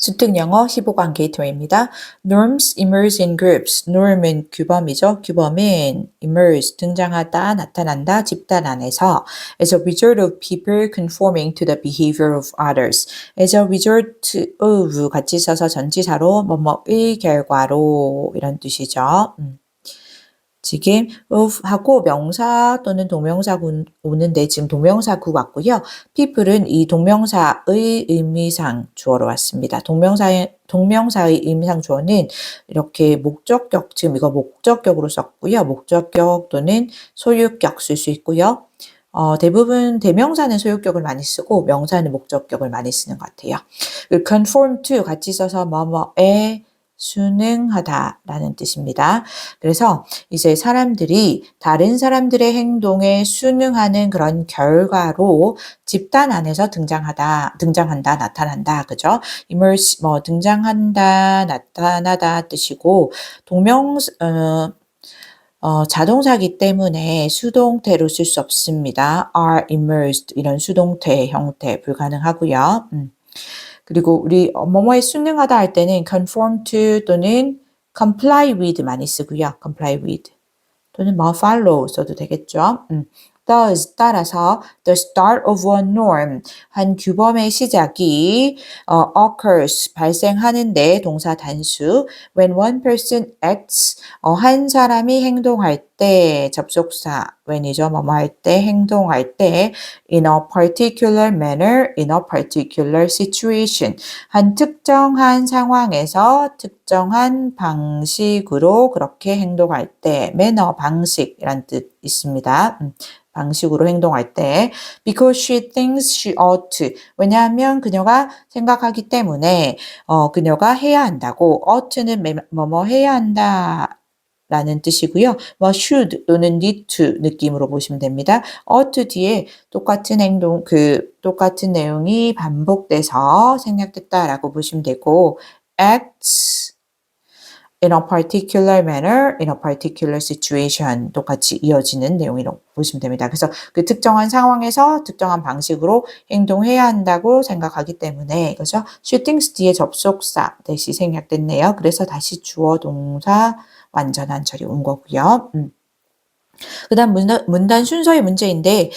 수특 영어 15강 게이트웨이입니다. Norms emerge in groups. norm은 규범이죠. 규범은 emerge, 등장하다, 나타난다, 집단 안에서 as a result of people conforming to the behavior of others. as a result of 같이 써서 전치사로 뭐뭐의 결과로 이런 뜻이죠. 지금 of 하고 명사 또는 동명사구 오는데 지금 동명사구 왔고요. people은 이 동명사의 의미상 주어로 왔습니다. 동명사의 의미상 주어는 이렇게 목적격, 지금 이거 목적격으로 썼고요. 목적격 또는 소유격 쓸 수 있고요. 대부분 대명사는 소유격을 많이 쓰고 명사는 목적격을 많이 쓰는 것 같아요. conform to 같이 써서 뭐뭐에 순응하다라는 뜻입니다. 그래서 이제 사람들이 다른 사람들의 행동에 순응하는 그런 결과로 집단 안에서 등장한다, 나타난다, 그죠? emerge 등장한다, 나타나다 뜻이고 자동사기 때문에 수동태로 쓸 수 없습니다. are immersed 이런 수동태 형태 불가능하고요. 그리고 우리 뭐뭐에 순응하다 할 때는 conform to 또는 comply with 많이 쓰고요. comply with 또는 follow 써도 되겠죠. Thus 따라서 the start of a norm 한 규범의 시작이 occurs 발생하는데 동사 단수 when one person acts 한 사람이 행동할 때 접속사 when이죠. 뭐뭐 할 때 행동할 때 in a particular manner in a particular situation 한 특정한 상황에서 특정한 방식으로 그렇게 행동할 때 manner 방식이란 뜻 있습니다. 방식으로 행동할 때 because she thinks she ought to 왜냐하면 그녀가 생각하기 때문에 그녀가 해야 한다고 ought는 뭐뭐 해야 한다 라는 뜻이고요. should 또는 need to 느낌으로 보시면 됩니다. ought 뒤에 똑같은 행동 똑같은 내용이 반복돼서 생략됐다라고 보시면 되고 acts in a particular manner, in a particular situation 똑같이 이어지는 내용이라고 보시면 됩니다. 그래서 그 특정한 상황에서 특정한 방식으로 행동해야 한다고 생각하기 때문에 그죠? she thinks 뒤에 접속사 대시 생략됐네요. 그래서 다시 주어 동사 완전한 절이 온 거고요. 그 다음 문단 순서의 문제인데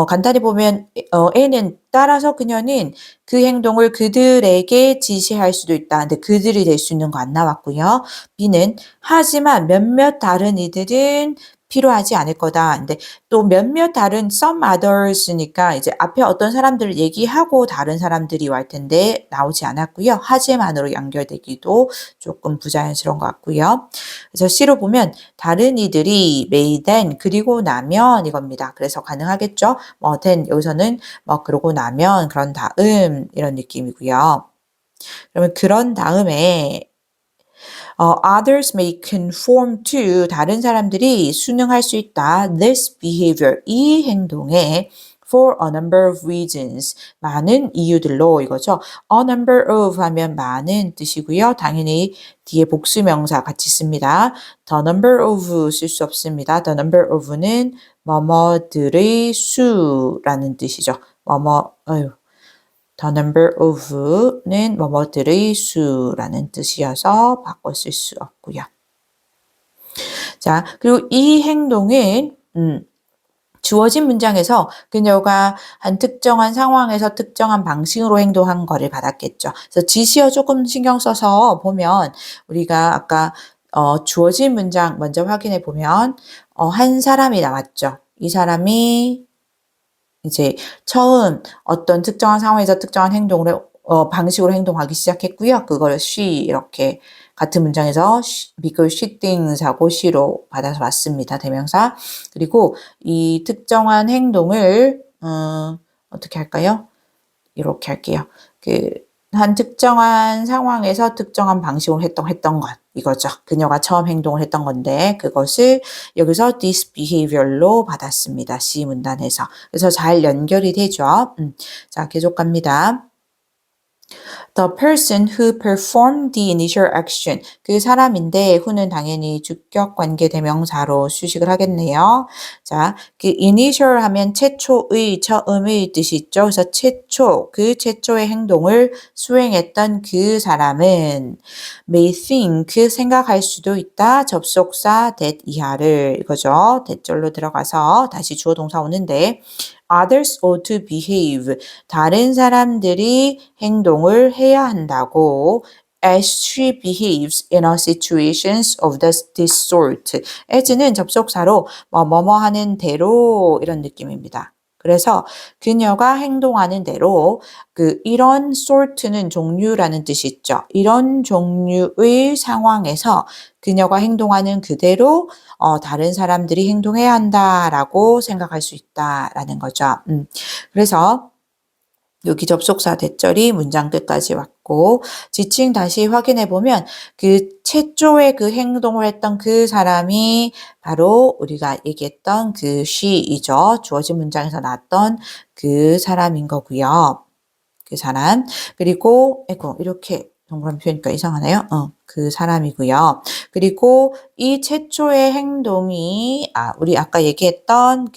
간단히 보면 A는 따라서 그녀는 그 행동을 그들에게 지시할 수도 있다. 근데 그들이 될 수 있는 거 안 나왔고요. B는 하지만 몇몇 다른 이들은 필요하지 않을 거다. 근데 또 몇몇 다른 some others니까 이제 앞에 어떤 사람들을 얘기하고 다른 사람들이 올 텐데 나오지 않았고요. 하지만으로 연결되기도 조금 부자연스러운 것 같고요. 그래서 C로 보면 다른 이들이 may then 그리고 나면 이겁니다. 그래서 가능하겠죠. then 여기서는 그러고 나면 그런 다음 이런 느낌이고요. 그러면 그런 다음에 others may conform to 다른 사람들이 순응할 수 있다. this behavior 이 행동에 for a number of reasons 많은 이유들로 이거죠. a number of 하면 많은 뜻이고요. 당연히 뒤에 복수명사 같이 씁니다. the number of 쓸 수 없습니다. the number of는 뭐뭐들의 수라는 뜻이죠. the number of는 뭐뭐들의 수라는 뜻이어서 바꿔 쓸 수 없고요. 자, 그리고 이 행동은 주어진 문장에서 그녀가 한 특정한 상황에서 특정한 방식으로 행동한 거를 받았겠죠. 그래서 지시어 조금 신경 써서 보면 우리가 아까 주어진 문장 먼저 확인해 보면 한 사람이 나왔죠. 이 사람이 이제 처음 어떤 특정한 상황에서 특정한 행동을 방식으로 행동하기 시작했고요. 그걸 she 이렇게 같은 문장에서 because she thinks 하고 she로 받아서 왔습니다. 대명사. 그리고 이 특정한 행동을 어떻게 할까요? 이렇게 할게요. 한 특정한 상황에서 특정한 방식으로 했던 것 이거죠. 그녀가 처음 행동을 했던 건데 그것을 여기서 this behavior로 받았습니다. C 문단에서. 그래서 잘 연결이 되죠. 자, 계속 갑니다. The person who performed the initial action. 그 사람인데 who는 당연히 주격 관계 대명사로 수식을 하겠네요. 자, 그 initial 하면 최초의, 처음의 뜻이 있죠. 그래서 그 최초의 행동을 수행했던 그 사람은 may think 생각할 수도 있다. 접속사 that 이하를 이거죠. 대절로 들어가서 다시 주어 동사 오는데 others ought to behave 다른 사람들이 행동을 해야 한다고 as she behaves in a situations of this sort. as는 접속사로 뭐뭐 하는 대로 이런 느낌입니다. 그래서 그녀가 행동하는 대로 이런 sort는 종류라는 뜻이 있죠. 이런 종류의 상황에서 그녀가 행동하는 그대로 다른 사람들이 행동해야 한다라고 생각할 수 있다라는 거죠. 그래서 여기 접속사 대절이 문장 끝까지 왔고 지칭 다시 확인해 보면 최초의 행동을 했던 그 사람이 바로 우리가 얘기했던 she이죠. 주어진 문장에서 나왔던 그 사람인 거고요. 그 사람. 그리고 이렇게 동그라미 표현이니까 이상하네요. 그 사람이고요. 그리고 이 최초의 행동이 우리 아까 얘기했던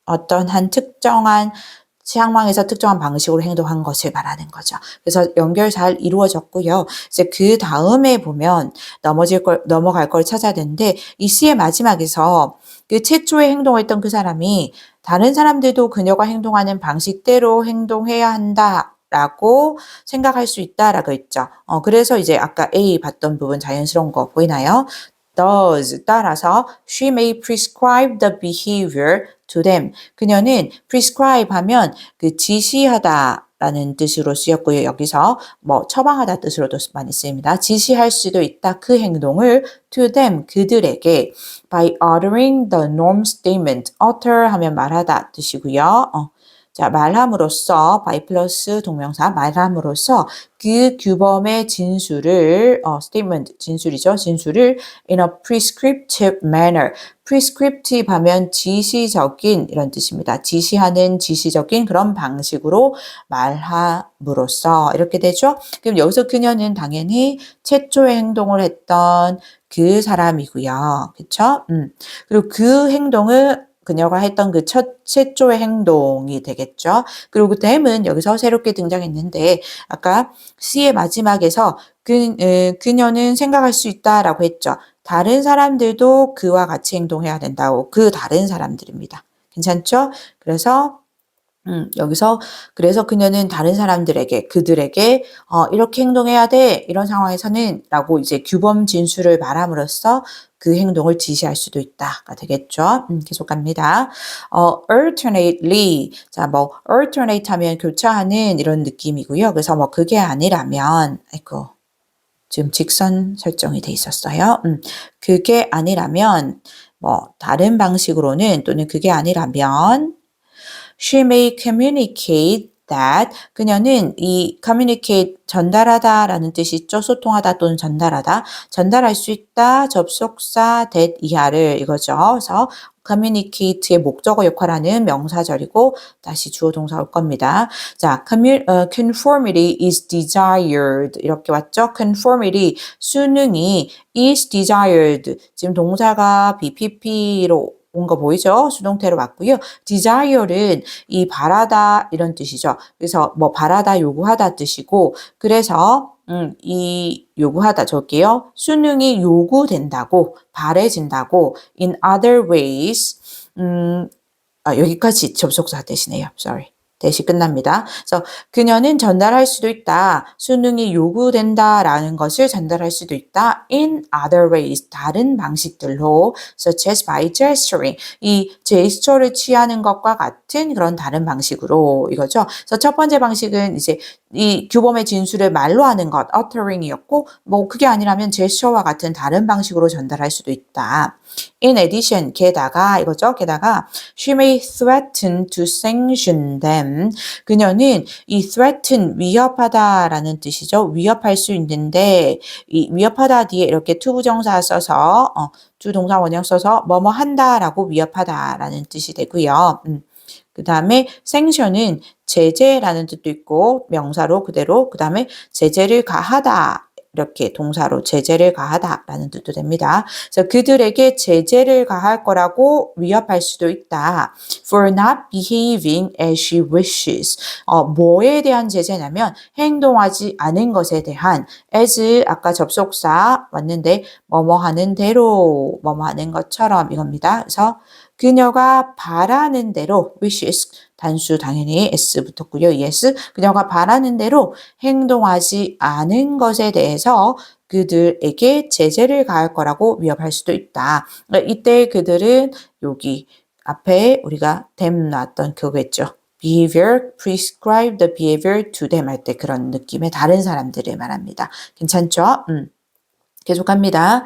어떤 한 특정한 상황에서 특정한 방식으로 행동한 것을 말하는 거죠. 그래서 연결 잘 이루어졌고요. 이제 그 다음에 보면 넘어갈 걸 찾아야 되는데 이 시의 마지막에서 최초에 행동했던 그 사람이 다른 사람들도 그녀가 행동하는 방식대로 행동해야 한다라고 생각할 수 있다라고 했죠. 그래서 이제 아까 A 봤던 부분 자연스러운 거 보이나요? does 따라서 she may prescribe the behavior to them. 그녀는 prescribe 하면 지시하다 라는 뜻으로 쓰였고요. 여기서 처방하다 뜻으로도 많이 쓰입니다. 지시할 수도 있다. 그 행동을 to them 그들에게 by uttering the norm statement. utter 하면 말하다 뜻이고요. 자, 말함으로써 by 플러스 동명사 말함으로써 그 규범의 진술을 statement 진술이죠. 진술을 in a prescriptive manner. prescriptive 하면 지시적인 이런 뜻입니다. 지시하는 지시적인 그런 방식으로 말함으로써 이렇게 되죠. 그럼 여기서 그녀는 당연히 최초의 행동을 했던 그 사람이고요. 그렇죠? 그리고 그 행동을 그녀가 했던 최초의 행동이 되겠죠. 그리고 them은 여기서 새롭게 등장했는데 아까 C의 마지막에서 그녀는 생각할 수 있다라고 했죠. 다른 사람들도 그와 같이 행동해야 된다고. 그 다른 사람들입니다. 괜찮죠? 그래서 여기서 그래서 그녀는 다른 사람들에게 그들에게 이렇게 행동해야 돼 이런 상황에서는 라고 이제 규범 진술을 말함으로써 그 행동을 지시할 수도 있다가 되겠죠. 계속 갑니다. alternately 자 alternate 하면 교차하는 이런 느낌이고요. 그래서 그게 아니라면 지금 직선 설정이 돼 있었어요. 그게 아니라면 다른 방식으로는 또는 그게 아니라면 she may communicate that 그녀는 이 communicate 전달하다라는 뜻이 있죠. 소통하다 또는 전달하다. 전달할 수 있다. 접속사 that 이하를 이거죠. 그래서 communicate의 목적어 역할하는 명사절이고 다시 주어 동사 올 겁니다. 자, conformity is desired 이렇게 왔죠. conformity 수능이 is desired 지금 동사가 BPP로 온 거 보이죠? 수동태로 왔고요. desire는 이 바라다 이런 뜻이죠. 그래서 바라다 요구하다 뜻이고 그래서 이 요구하다 적게요. 수능이 요구된다고 바래진다고 in other ways 여기까지 접속사 대신에요. sorry. 대시 끝납니다. 그래서 그녀는 전달할 수도 있다. 수능이 요구된다라는 것을 전달할 수도 있다. in other ways 다른 방식들로 such as by gesturing 이 제스처를 취하는 것과 같은 그런 다른 방식으로 이거죠. 그래서 첫 번째 방식은 이제 이 규범의 진술을 말로 하는 것 uttering이었고 그게 아니라면 제스처와 같은 다른 방식으로 전달할 수도 있다. In addition, 게다가 이거죠. 게다가 she may threaten to sanction them. 그녀는 이 threaten 위협하다라는 뜻이죠. 위협할 수 있는데 이 위협하다 뒤에 이렇게 투부정사 써서 주동사 원형 써서 뭐뭐 한다라고 위협하다라는 뜻이 되고요. 그 다음에 sanction은 제재라는 뜻도 있고 명사로 그대로 그 다음에 제재를 가하다 이렇게 동사로 제재를 가하다라는 뜻도 됩니다. 그래서 그들에게 제재를 가할 거라고 위협할 수도 있다. For not behaving as she wishes. 뭐에 대한 제재냐면 행동하지 않은 것에 대한 as 아까 접속사 왔는데 뭐뭐 하는 대로 뭐뭐 하는 것처럼 이겁니다. 그래서 그녀가 바라는 대로 wishes 단수 당연히 s 붙었고요. yes. 그녀가 바라는 대로 행동하지 않은 것에 대해서 그들에게 제재를 가할 거라고 위협할 수도 있다. 이때 그들은 여기 앞에 우리가 them 나왔던 그거겠죠. behavior, prescribe the behavior to them 할 때 그런 느낌의 다른 사람들을 말합니다. 괜찮죠? 계속합니다.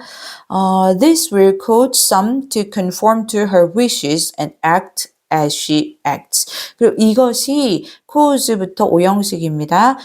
This will cause some to conform to her wishes and act as she acts. 그리고 이것이 cause부터 오형식입니다.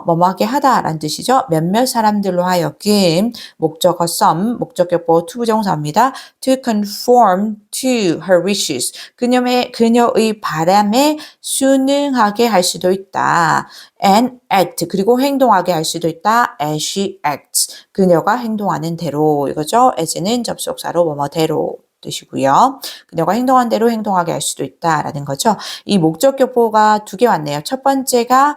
뭐뭐하게 하다라는 뜻이죠. 몇몇 사람들로 하여금 목적어 some, 목적격보 투부정사입니다. To conform to her wishes. 그녀의 바람에 순응하게 할 수도 있다. And act. 그리고 행동하게 할 수도 있다. As she acts. 그녀가 행동하는 대로 이거죠. as는 접속사로 뭐뭐대로 뜻이고요. 그녀가 행동한 대로 행동하게 할 수도 있다라는 거죠. 이 목적격보가 두 개 왔네요. 첫 번째가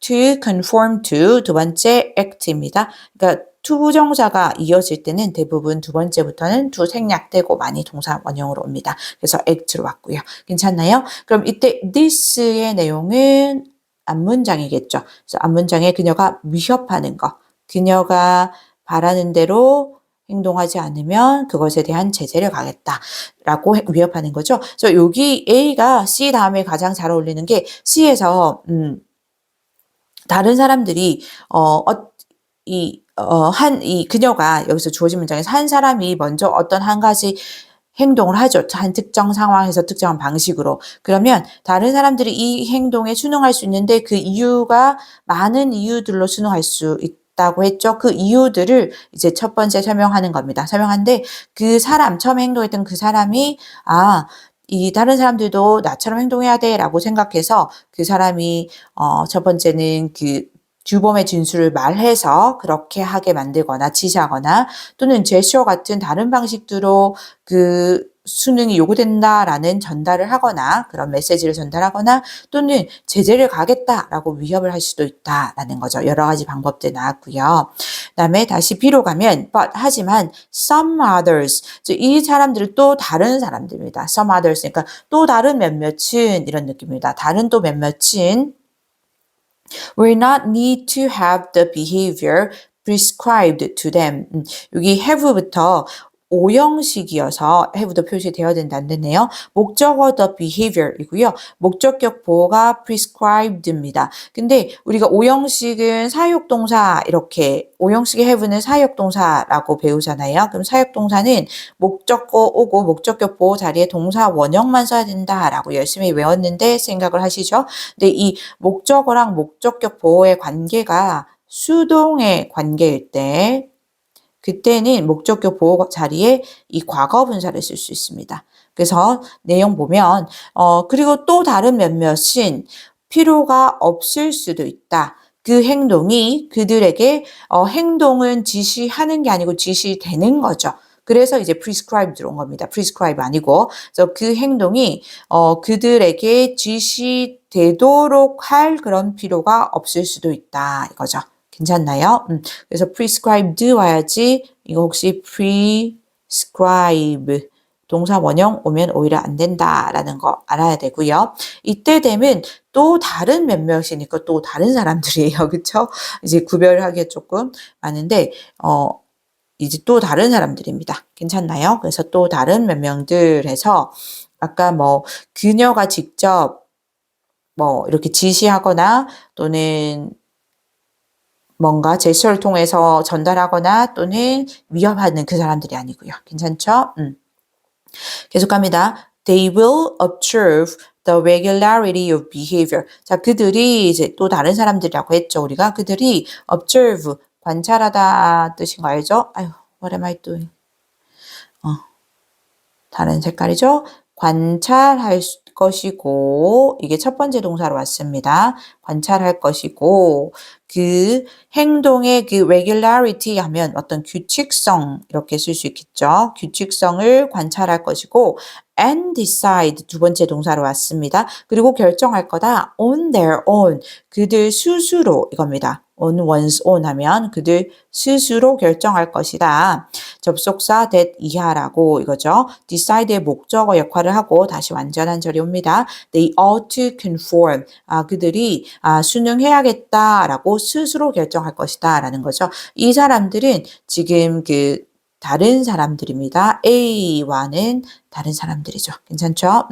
to conform to, 두 번째 act입니다. 그러니까 투부정사가 이어질 때는 대부분 두 번째부터는 두 생략되고 많이 동사 원형으로 옵니다. 그래서 act로 왔고요. 괜찮나요? 그럼 이때 this의 내용은 앞문장이겠죠. 그래서 앞문장에 그녀가 위협하는 거, 그녀가 바라는 대로 행동하지 않으면 그것에 대한 제재를 가겠다라고 위협하는 거죠. 그래서 여기 A가 C 다음에 가장 잘 어울리는 게 C에서 다른 사람들이 그녀가 여기서 주어진 문장에서 한 사람이 먼저 어떤 한 가지 행동을 하죠. 한 특정 상황에서 특정한 방식으로. 그러면 다른 사람들이 이 행동에 순응할 수 있는데 그 이유가 많은 이유들로 순응할 수 있다고 했죠. 그 이유들을 이제 첫 번째 설명하는 겁니다. 설명하는데 그 사람, 처음에 행동했던 그 사람이 이 다른 사람들도 나처럼 행동해야 돼라고 생각해서 그 사람이 첫 번째는 그 주범의 진술을 말해서 그렇게 하게 만들거나 지시하거나 또는 제스처 같은 다른 방식으로 그 수능이 요구된다라는 전달을 하거나 그런 메시지를 전달하거나 또는 제재를 가겠다라고 위협을 할 수도 있다라는 거죠. 여러 가지 방법들 나왔고요. 그다음에 다시 B로 가면 but 하지만 some others 이 사람들은 또 다른 사람들입니다. some others 그러니까 또 다른 몇몇은 이런 느낌입니다. 다른 또 몇몇은 will not need to have the behavior prescribed to them. 여기 have부터 오형식이어서 have도 표시되어야 된다는 데네요. 목적어 the behavior이고요. 목적격 보호가 prescribed입니다. 근데 우리가 오형식은 사역동사 이렇게 오형식의 have는 사역동사라고 배우잖아요. 그럼 사역동사는 목적어 오고 목적격 보호 자리에 동사 원형만 써야 된다라고 열심히 외웠는데 생각을 하시죠. 근데 이 목적어랑 목적격 보호의 관계가 수동의 관계일 때 그때는 목적격 보호 자리에 이 과거 분사를 쓸 수 있습니다. 그래서 내용 보면 그리고 또 다른 몇몇은 필요가 없을 수도 있다. 그 행동이 그들에게 행동은 지시하는 게 아니고 지시되는 거죠. 그래서 이제 prescribe 들어온 겁니다. prescribe 아니고 그래서 그 행동이 그들에게 지시되도록 할 그런 필요가 없을 수도 있다 이거죠. 괜찮나요? 그래서 prescribed 와야지 이거 혹시 prescribe 동사 원형 오면 오히려 안 된다라는 거 알아야 되고요. 이때 되면 또 다른 몇몇이니까 또 다른 사람들이에요. 그렇죠? 이제 구별하기에 조금 많은데 이제 또 다른 사람들입니다. 괜찮나요? 그래서 또 다른 몇 명들 해서 아까 그녀가 직접 이렇게 지시하거나 또는 뭔가 제스처를 통해서 전달하거나 또는 위협하는 그 사람들이 아니고요. 괜찮죠? 계속합니다. They will observe the regularity of behavior. 자, 그들이 이제 또 다른 사람들이라고 했죠. 우리가 그들이 observe 관찰하다 뜻인 거 알죠? 아유, what am I doing? 다른 색깔이죠? 것이고 이게 첫 번째 동사로 왔습니다. 관찰할 것이고 그 행동의 그 regularity 하면 어떤 규칙성 이렇게 쓸 수 있겠죠. 규칙성을 관찰할 것이고 and decide 두 번째 동사로 왔습니다. 그리고 결정할 거다 on their own 그들 스스로 이겁니다. on one's own 하면 그들 스스로 결정할 것이다. 접속사 that 이하라고 이거죠. decide의 목적어 역할을 하고 다시 완전한 절이 옵니다. They ought to conform. 그들이 수능해야겠다라고 스스로 결정할 것이다 라는 거죠. 이 사람들은 지금 그 다른 사람들입니다. A와는 다른 사람들이죠. 괜찮죠?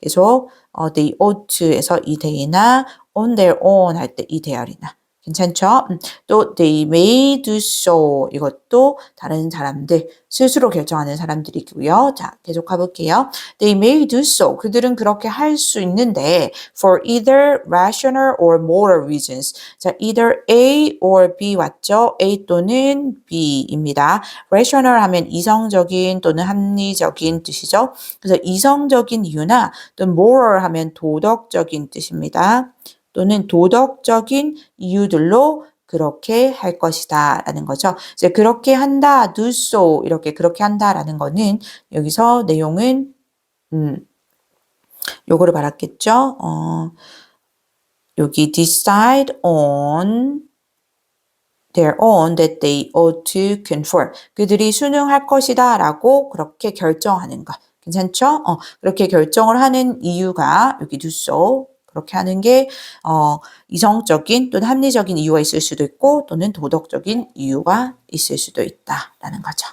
계속 they ought to에서 이 they나 on their own 할 때 이 there이나 괜찮죠? 또 they may do so 이것도 다른 사람들 스스로 결정하는 사람들이고요. 자, 계속 가볼게요. They may do so 그들은 그렇게 할 수 있는데 for either rational or moral reasons. 자, either A or B 왔죠? A 또는 B입니다. rational 하면 이성적인 또는 합리적인 뜻이죠. 그래서 이성적인 이유나 또 moral 하면 도덕적인 뜻입니다. 또는 도덕적인 이유들로 그렇게 할 것이다 라는 거죠. 이제 그렇게 한다, do so 이렇게 그렇게 한다라는 거는 여기서 내용은 요거를 말했겠죠. 여기 decide on their own that they ought to conform. 그들이 순응할 것이다 라고 그렇게 결정하는 것. 괜찮죠? 그렇게 결정을 하는 이유가 여기 do so 그렇게 하는 게 이성적인 또는 합리적인 이유가 있을 수도 있고 또는 도덕적인 이유가 있을 수도 있다라는 거죠.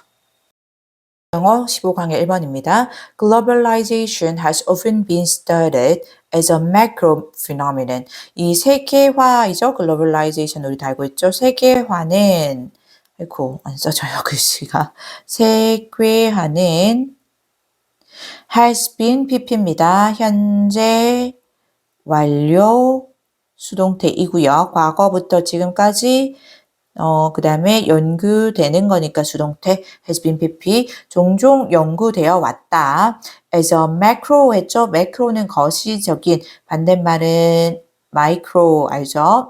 영어 15강의 1번입니다. Globalization has often been studied as a macro phenomenon. 이 세계화이죠. Globalization 우리 다 알고 있죠. 세계화는 아이고 안 써져요 글씨가. 세계화는 has been PP입니다. 현재 완료 수동태이고요. 과거부터 지금까지 그 다음에 연구되는 거니까 수동태 has been PP 종종 연구되어 왔다. as a macro 했죠. macro는 거시적인 반대말은 micro 알죠?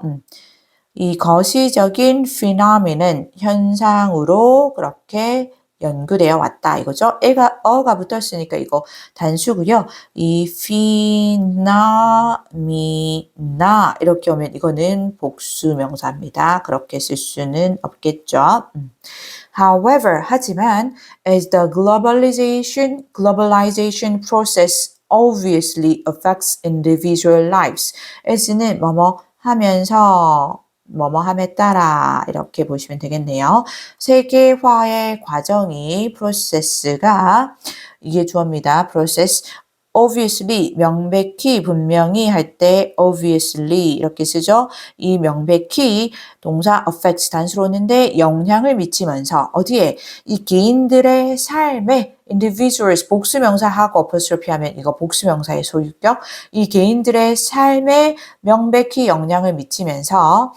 이 거시적인 phenomenon 현상으로 그렇게 연구되어 왔다 이거죠. 어가 붙었으니까 이거 단수고요. 이 phenomena 이렇게 오면 이거는 복수 명사입니다. 그렇게 쓸 수는 없겠죠. However, 하지만 as the globalization process obviously affects individual lives. as는 뭐뭐 하면서 뭐뭐함에 따라 이렇게 보시면 되겠네요. 세계화의 과정이 프로세스가 이게 주어입니다. 프로세스 obviously 명백히 분명히 할 때 obviously 이렇게 쓰죠. 이 명백히 동사 affect 단수로 오는데 영향을 미치면서 어디에 이 개인들의 삶에 individuals 복수명사하고 apostrophe 하면 이거 복수명사의 소유격 이 개인들의 삶에 명백히 영향을 미치면서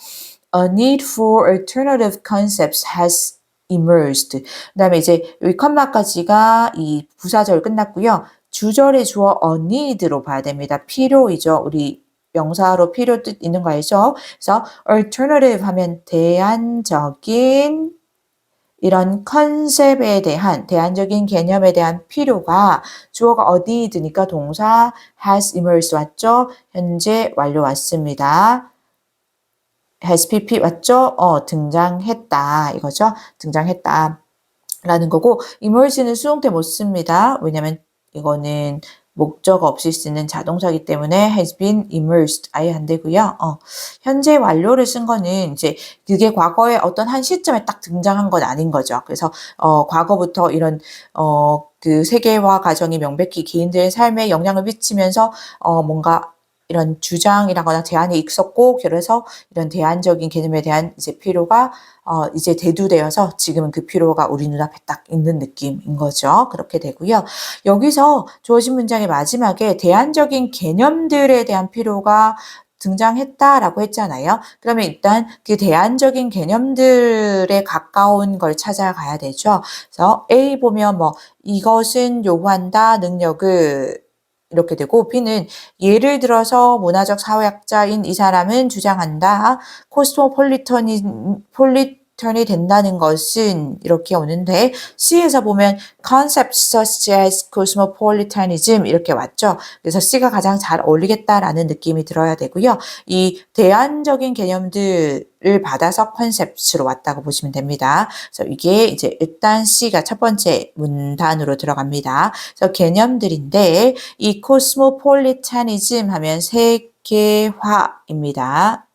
a need for alternative concepts has emerged. 그 다음에 이제 여기 컴마까지가 이 부사절 끝났고요. 주절의 주어 a need로 봐야 됩니다. 필요이죠. 우리 명사로 필요 뜻 있는 거 알죠? 그래서 alternative 하면 대안적인 이런 컨셉에 대한 대안적인 개념에 대한 필요가 주어가 need니까 동사 has emerged 왔죠? 현재 완료 왔습니다. has pp 왔죠? 등장했다 이거죠? 등장했다 라는 거고 emerge는 수동태 못 씁니다. 왜냐면 이거는 목적 없이 쓰는 자동사이기 때문에 has been immersed 아예 안 되고요. 현재 완료를 쓴 거는 이제 그게 과거에 어떤 한 시점에 딱 등장한 건 아닌 거죠. 그래서 과거부터 이런 그 세계화 과정이 명백히 개인들의 삶에 영향을 미치면서 뭔가 이런 주장이라거나 제안이 있었고 그래서 이런 대안적인 개념에 대한 이제 필요가 이제 대두되어서 지금은 그 필요가 우리 눈앞에 딱 있는 느낌인 거죠. 그렇게 되고요. 여기서 주어진 문장의 마지막에 대안적인 개념들에 대한 필요가 등장했다라고 했잖아요. 그러면 일단 그 대안적인 개념들에 가까운 걸 찾아가야 되죠. 그래서 A 보면 뭐 이것은 요구한다 능력을 이렇게 되고 B는 예를 들어서 문화적 사회학자인 이 사람은 주장한다. 코스모폴리턴이 된다는 것은 이렇게 오는데 C에서 보면 concepts such as cosmopolitanism 이렇게 왔죠. 그래서 C가 가장 잘 어울리겠다라는 느낌이 들어야 되고요. 이 대안적인 개념들을 받아서 컨셉트로 왔다고 보시면 됩니다. 그래서 이게 이제 일단 C가 첫 번째 문단으로 들어갑니다. 그래서 개념들인데 이 cosmopolitanism 하면 세계화입니다.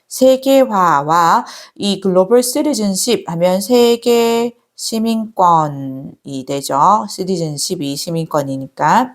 세계화와 이 글로벌 시티즌십 하면 세계 시민권이 되죠. 시티즌십이 시민권이니까.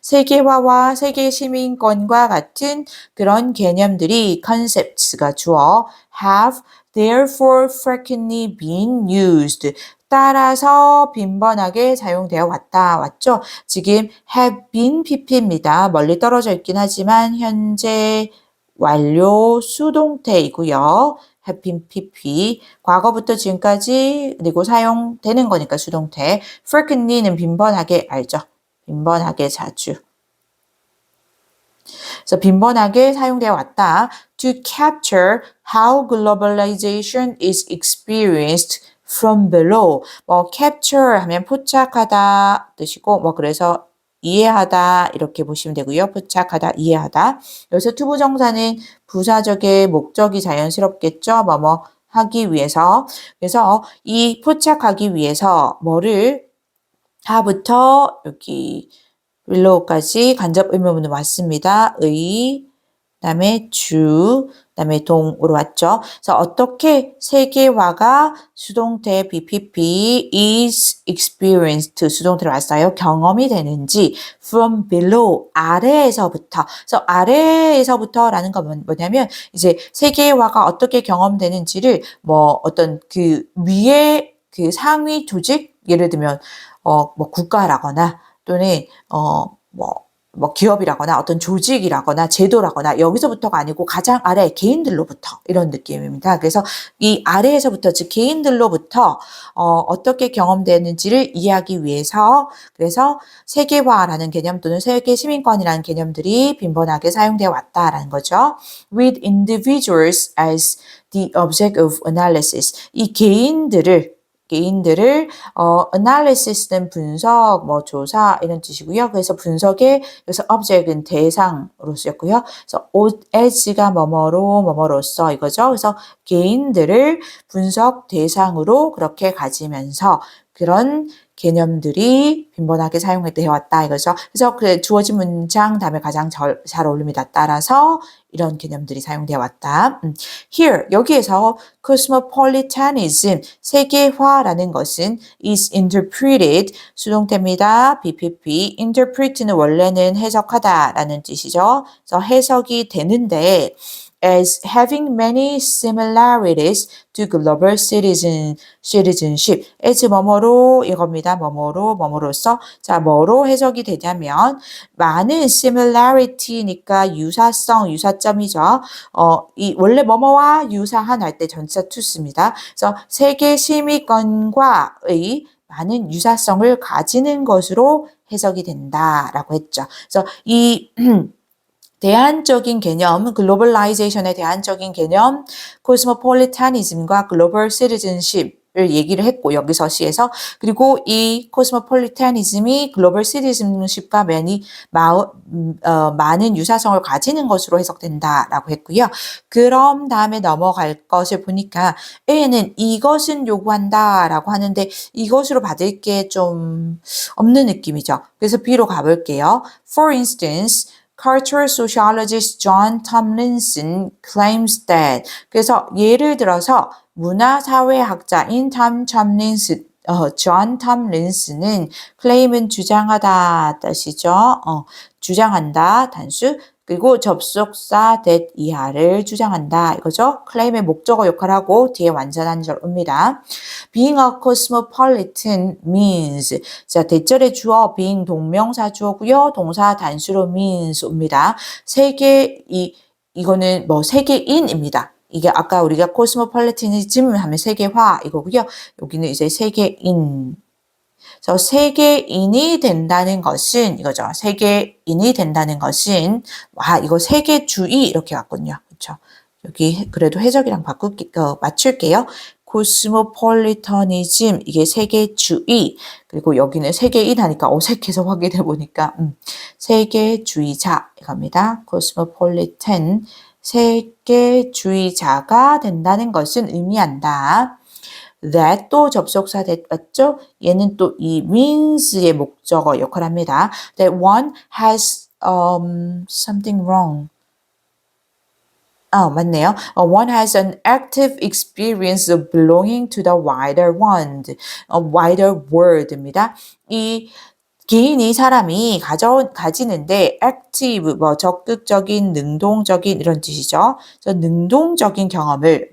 세계화와 세계 시민권과 같은 그런 개념들이 concepts가 주어 have therefore frequently been used. 따라서 빈번하게 사용되어 왔죠. 지금 have been pp입니다. 멀리 떨어져 있긴 하지만 현재 완료 수동태이고요. have been pp. 과거부터 지금까지 그리고 사용되는 거니까 수동태. frequently는 빈번하게 알죠. 빈번하게 자주. 그래서 빈번하게 사용되어 왔다. To capture how globalization is experienced from below. 뭐 capture 하면 포착하다 뜻이고 그래서 이해하다 이렇게 보시면 되고요. 포착하다, 이해하다. 여기서 투부정사는 부사적의 목적이 자연스럽겠죠. 뭐뭐 하기 위해서. 그래서 이 포착하기 위해서 뭐를 하부터 여기 willow까지 간접 의문문으로 왔습니다. 그다음에 그다음에 동으로 왔죠. 그래서 어떻게 세계화가 수동태 BPP is experienced 수동태로 왔어요. 경험이 되는지 from below 아래에서부터. 그래서 아래에서부터라는 건 뭐냐면 이제 세계화가 어떻게 경험되는지를 뭐 어떤 그 위에 그 상위 조직 예를 들면 뭐 국가라거나 또는 기업이라거나 어떤 조직이라거나 제도라거나 여기서부터가 아니고 가장 아래 개인들로부터 이런 느낌입니다. 그래서 이 아래에서부터 즉 개인들로부터 어떻게 경험되는지를 이해하기 위해서 그래서 세계화라는 개념 또는 세계 시민권이라는 개념들이 빈번하게 사용되어 왔다라는 거죠. With individuals as the object of analysis. 이 개인들을 analysis는 분석, 조사 이런 뜻이고요. 그래서 분석의 여기서 object은 대상으로 쓰였고요. 그래서 as가 뭐뭐로서 이거죠. 그래서 개인들을 분석 대상으로 그렇게 가지면서 그런 개념들이 빈번하게 사용되어 왔다 이거죠. 그래서 그 주어진 문장 다음에 가장 잘 어울립니다. 따라서 이런 개념들이 사용되어 왔다. Here 여기에서 cosmopolitanism 세계화라는 것은 is interpreted 수동태입니다. BPP interpret는 원래는 해석하다라는 뜻이죠. 그래서 해석이 되는데 as having many similarities to global citizenship. as 뭐뭐로 이겁니다. 뭐뭐로서. 자, 뭐로 해석이 되냐면 많은 similarity니까 유사점이죠. 이 원래 뭐뭐와 유사한 할 때 전치사 to 씁니다. 그래서 세계 시민권과의 많은 유사성을 가지는 것으로 해석이 된다라고 했죠. 그래서 이 대안적인 개념, 글로벌라이제이션의 대안적인 개념, 코스모폴리타니즘과 글로벌 시티즌십을 얘기를 했고 여기서 C에서 그리고 이 코스모폴리타니즘이 글로벌 시티즌십과 많은 유사성을 가지는 것으로 해석된다라고 했고요. 그럼 다음에 넘어갈 것을 보니까 A는 이것은 요구한다라고 하는데 이것으로 받을 게 좀 없는 느낌이죠. 그래서 B로 가볼게요. For instance, Cultural sociologist John Tomlinson claims that. 그래서 예를 들어서 문화사회학자인 존 톰린슨은 claim은 주장하다 뜻이죠. 주장한다 단수. 그리고 접속사 that 이하를 주장한다 이거죠. claim의 목적어 역할하고 뒤에 완전한 절 옵니다. Being a cosmopolitan means 자 대절의 주어 being 동명사 주어고요. 동사 단수로 means 옵니다. 이거는 세계인입니다. 이게 아까 우리가 cosmopolitanism 하면 세계화 이거고요. 여기는 이제 세계인 그래서 세계인이 된다는 것은 이거죠. 세계인이 된다는 것은 이거 세계주의 이렇게 왔군요. 그렇죠? 여기 그래도 해석이랑 맞출게요. 코스모폴리터니즘 이게 세계주의 그리고 여기는 세계인 하니까 어색해서 확인해 보니까 세계주의자 이겁니다. 코스모폴리탄 세계주의자가 된다는 것은 의미한다. that 또 접속사 that 맞죠? 얘는 또 이 means의 목적어 역할을 합니다. That one has something wrong. 맞네요. One has an active experience of belonging to the wider world. wider world입니다. 이 개인이 사람이 가지는데 active 적극적인 능동적인 이런 뜻이죠. 그래서 능동적인 경험을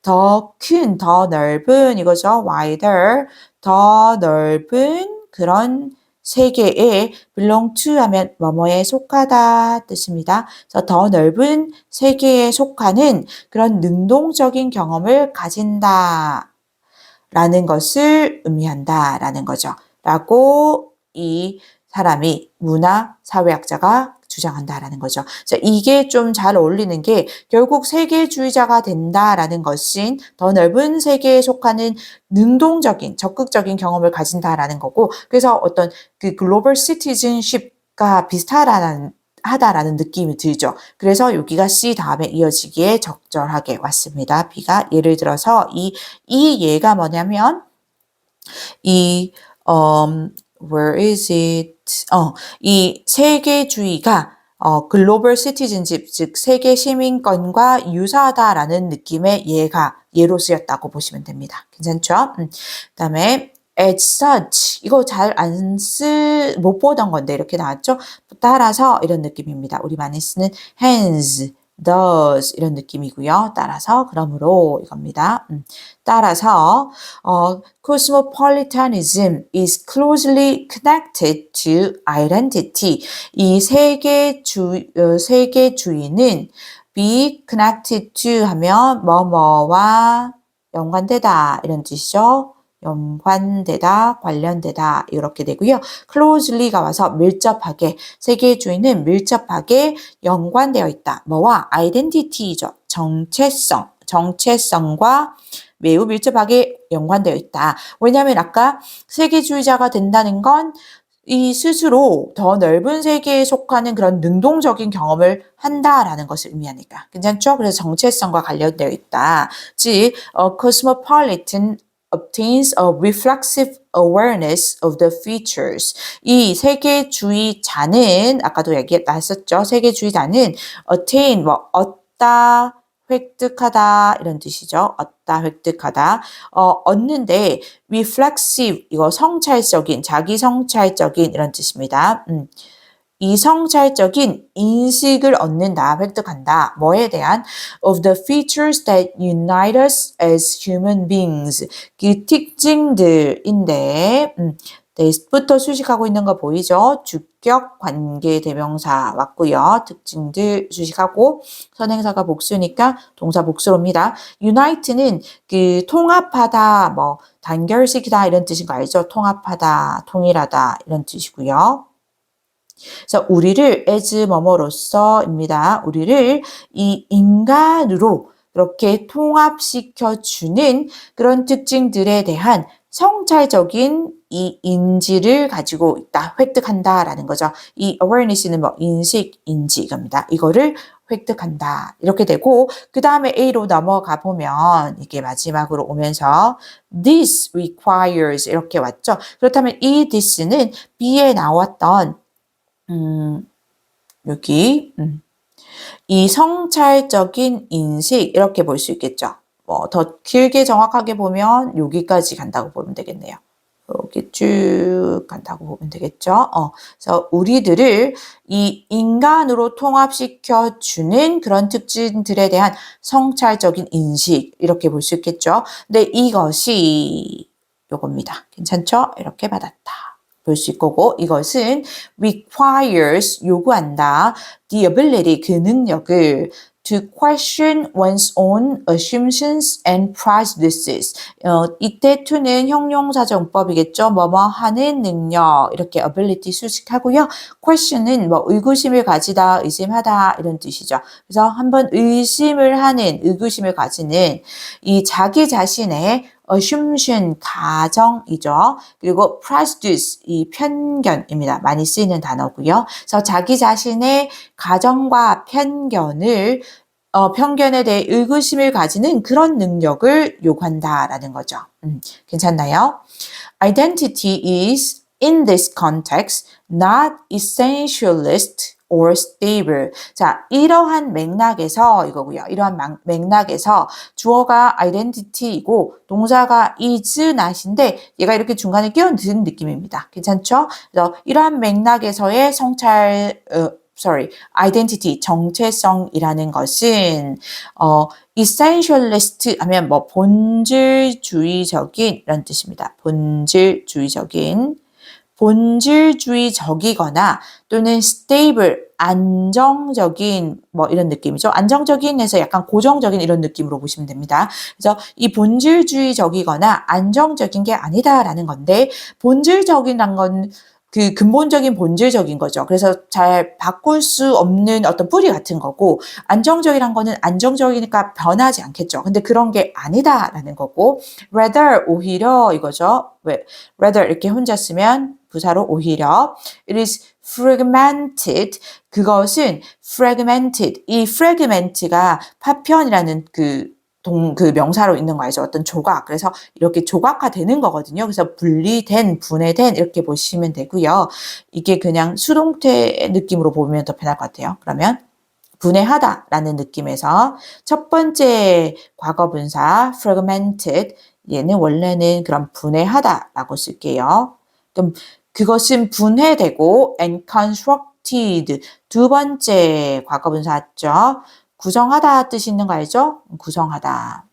더 큰 더 넓은 이거죠. wider 더 넓은 그런 세계에 belong to 하면 뭐뭐에 속하다 뜻입니다. 그래서 더 넓은 세계에 속하는 그런 능동적인 경험을 가진다 라는 것을 의미한다 라는 거죠. 라고 이 사람이 문화사회학자가 주장한다라는 거죠. 그래서 이게 좀 잘 어울리는 게 결국 세계주의자가 된다라는 것은 더 넓은 세계에 속하는 능동적인 적극적인 경험을 가진다라는 거고 그래서 어떤 그 글로벌 시티즌십과 하다라는 느낌이 들죠. 그래서 여기가 C 다음에 이어지기에 적절하게 왔습니다. B가 예를 들어서 이 예가 뭐냐면 where is it? 이 세계주의가 글로벌 시티즌십 즉 세계 시민권과 유사하다라는 느낌의 예로 쓰였다고 보시면 됩니다. 괜찮죠? 그다음에 as such 이거 잘 못 보던 건데 이렇게 나왔죠? 따라서 이런 느낌입니다. 우리 많이 쓰는 hence, thus 이런 느낌이고요. 따라서 그러므로 이겁니다. 따라서 cosmopolitanism is closely connected to identity. 이 세계주의는 be connected to 하면 뭐뭐와 연관되다 이런 뜻이죠. 연관되다, 관련되다 이렇게 되고요. closely가 와서 밀접하게, 세계주의는 밀접하게 연관되어 있다. 뭐와? identity죠. 정체성과 매우 밀접하게 연관되어 있다. 왜냐하면 아까 세계주의자가 된다는 건 이 스스로 더 넓은 세계에 속하는 그런 능동적인 경험을 한다라는 것을 의미하니까. 괜찮죠? 그래서 정체성과 관련되어 있다. 즉, cosmopolitan obtains a reflexive awareness of the features. 이 세계주의자는 아까도 했었죠. 세계주의자는 attain 얻다, 획득하다 이런 뜻이죠. 얻다, 획득하다. 얻는데 reflexive 이거 성찰적인, 자기 성찰적인 이런 뜻입니다. 이 성찰적인 인식을 얻는다, 획득한다. 뭐에 대한? Of the features that unite us as human beings. 그 특징들인데 that부터 수식하고 있는 거 보이죠? 주격 관계 대명사 왔고요. 특징들 수식하고 선행사가 복수니까 동사 복수로입니다. unite는 그 통합하다, 단결시키다 이런 뜻인 거 알죠? 통합하다, 통일하다 이런 뜻이고요. 그래서 우리를 as 뭐뭐로서입니다. 우리를 이 인간으로 이렇게 통합시켜주는 그런 특징들에 대한 성찰적인 이 인지를 가지고 있다, 획득한다라는 거죠. 이 awareness는 인식, 인지 이겁니다. 이거를 획득한다 이렇게 되고 그 다음에 A로 넘어가 보면 이게 마지막으로 오면서 this requires 이렇게 왔죠. 그렇다면 이 this는 B에 나왔던 여기 이 성찰적인 인식 이렇게 볼 수 있겠죠. 더 길게 정확하게 보면 여기까지 간다고 보면 되겠네요. 여기 쭉 간다고 보면 되겠죠. 그래서 우리들을 이 인간으로 통합시켜 주는 그런 특징들에 대한 성찰적인 인식 이렇게 볼 수 있겠죠. 근데 이것이 요겁니다. 괜찮죠? 이렇게 받았다. 볼 수 있고 이것은 requires 요구한다. the ability 그 능력을 to question one's own assumptions and prejudices. 이때 to는 형용사적 용법이겠죠. 뭐뭐 하는 능력 이렇게 ability 수식하고요. question은 뭐 의구심을 가지다, 의심하다 이런 뜻이죠. 그래서 한번 의심을 하는, 의구심을 가지는 이 자기 자신의 assumption 가정이죠. 그리고 prejudice 이 편견입니다. 많이 쓰이는 단어고요. 그래서 자기 자신의 가정과 편견을 편견에 대해 의구심을 가지는 그런 능력을 요구한다라는 거죠. 괜찮나요? Identity is, in this context, not essentialist or stable. 자, 이러한 맥락에서 이거고요. 이러한 맥락에서 주어가 identity이고 동사가 is, not인데 얘가 이렇게 중간에 끼어든 느낌입니다. 괜찮죠? 그래서 이러한 맥락에서의 identity, 정체성이라는 것은 essentialist 하면 뭐 본질주의적인 이런 뜻입니다. 본질주의적이거나 또는 stable, 안정적인 뭐 이런 느낌이죠. 안정적인에서 약간 고정적인 이런 느낌으로 보시면 됩니다. 그래서 이 본질주의적이거나 안정적인 게 아니다라는 건데 본질적이란 건 그 근본적인 본질적인 거죠. 그래서 잘 바꿀 수 없는 어떤 뿌리 같은 거고 안정적이란 거는 안정적이니까 변하지 않겠죠. 근데 그런 게 아니다라는 거고 rather 오히려 이거죠. rather 이렇게 혼자 쓰면 부사로 오히려 it is fragmented 그것은 fragmented 이 fragment가 파편이라는 그 명사로 있는 거 알죠? 어떤 조각. 그래서 이렇게 조각화되는 거거든요. 그래서 분리된, 분해된 이렇게 보시면 되고요. 이게 그냥 수동태 느낌으로 보면 더 편할 것 같아요. 그러면 분해하다라는 느낌에서 첫 번째 과거분사 fragmented 얘는 원래는 그럼 분해하다라고 쓸게요. 그럼 그것은 분해되고 and constructed 두 번째 과거분사죠. 구성하다 뜻이 있는 거 알죠? 구성하다.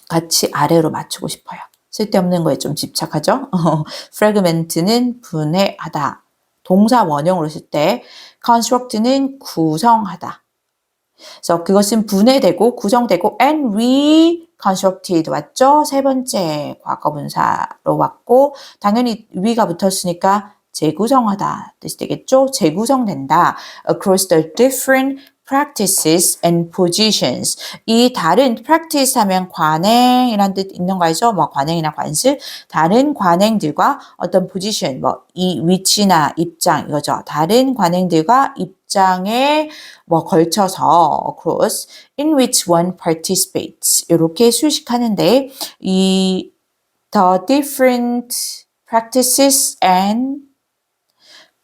같이 아래로 맞추고 싶어요. 쓸데없는 거에 좀 집착하죠? fragment는 분해하다. 동사 원형으로 쓸 때 construct는 구성하다. 그래서 그것은 분해되고 구성되고 and reconstructed 왔죠? 세 번째 과거분사로 왔고 당연히 re가 붙었으니까 재구성하다 뜻이 되겠죠? 재구성된다. across the different practices and positions. 이 다른 practice 하면 관행이란 뜻 있는 거 알죠? 뭐 관행이나 관습, 다른 관행들과 어떤 position, 뭐 이 위치나 입장 이거죠. 다른 관행들과 입장에 뭐 걸쳐서 across in which one participates 이렇게 수식하는데 이 the different practices and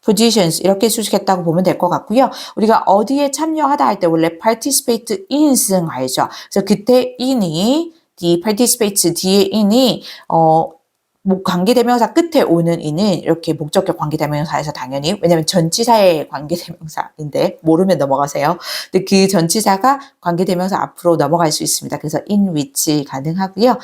positions 이렇게 수식했다고 보면 될 것 같고요. 우리가 어디에 참여하다 할 때 원래 participate in 쓰는 거 알죠? 그래서 그때 in이 the participates 뒤에 in이 관계대명사 끝에 오는 in은 이렇게 목적격 관계대명사에서 당연히 왜냐면 전치사의 관계대명사인데 모르면 넘어가세요. 근데 그 전치사가 관계대명사 앞으로 넘어갈 수 있습니다. 그래서 in which 가능하고요.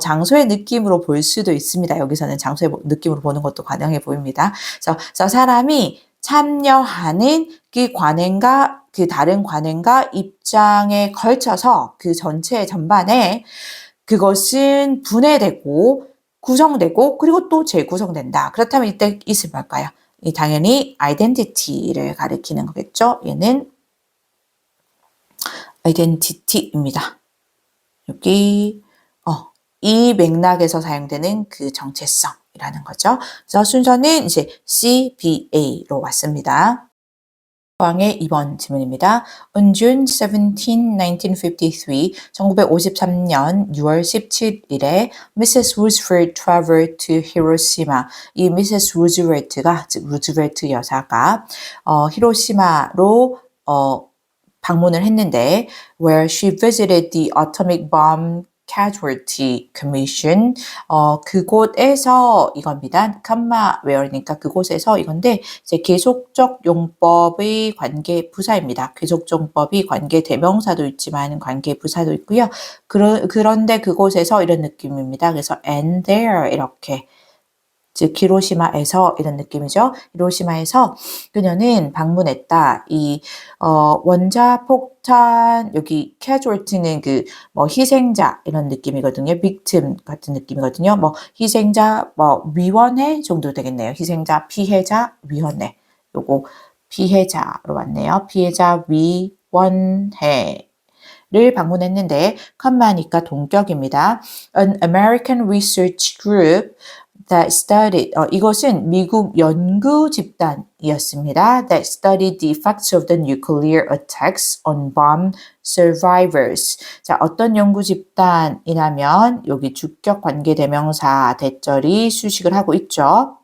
장소의 느낌으로 볼 수도 있습니다. 여기서는 장소의 느낌으로 보는 것도 가능해 보입니다. 그래서 사람이 참여하는 그 관행과 그 다른 관행과 입장에 걸쳐서 그 전체 전반에 그것은 분해되고 구성되고 그리고 또 재구성된다. 그렇다면 이때 있을 뭘까요? 당연히 identity를 가리키는 거겠죠. 얘는 identity입니다. 여기 이 맥락에서 사용되는 그 정체성이라는 거죠. 그래서 순서는 이제 CBA로 왔습니다. 왕의 2번 질문입니다. On June 17, 1953, 1953년 6월 17일에 Mrs. Roosevelt traveled to Hiroshima. 이 Mrs. Roosevelt가, 즉 루즈벨트 여사가 히로시마로 방문을 했는데 where she visited the Atomic Bomb Casualty Commission 그곳에서 이겁니다. 컴마 웨어니까 그곳에서 이건데 이제 계속적 용법의 관계 부사입니다. 계속적 용법이 관계 대명사도 있지만 관계 부사도 있고요. 그런데 그곳에서 이런 느낌입니다. 그래서 and there 이렇게 즉 히로시마에서 이런 느낌이죠. 히로시마에서 그녀는 방문했다. 이 원자폭탄 여기 casualty는 그 뭐 희생자 이런 느낌이거든요. victim 같은 느낌이거든요. 뭐 희생자 뭐 위원회 정도 되겠네요. 희생자 피해자 위원회. 요거 피해자로 왔네요. 피해자 위원회. 를 방문했는데 컴마니까 동격입니다. An American research group that studied 이것은 미국 연구 집단이었습니다. That studied the effects of the nuclear attacks on bomb survivors. 자, 어떤 연구 집단이라면 여기 주격 관계 대명사 대절이 수식을 하고 있죠.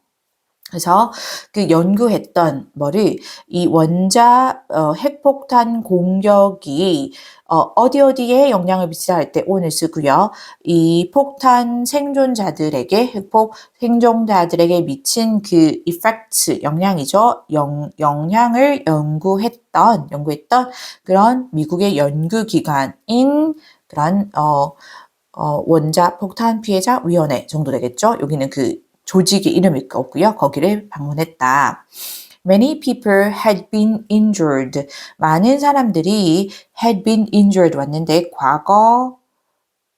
그래서 그 연구했던 뭐를 이 원자 핵폭탄 공격이 어디에 영향을 미치다 할 때 on을 쓰고요. 이 폭탄 생존자들에게 핵폭 생존자들에게 미친 그 effect 영향이죠. 영향을 연구했던 그런 미국의 연구기관인 그런 원자 폭탄 피해자 위원회 정도 되겠죠. 여기는 그 조직의 이름이 없고요. 거기를 방문했다. Many people had been injured. 많은 사람들이 had been injured 왔는데 과거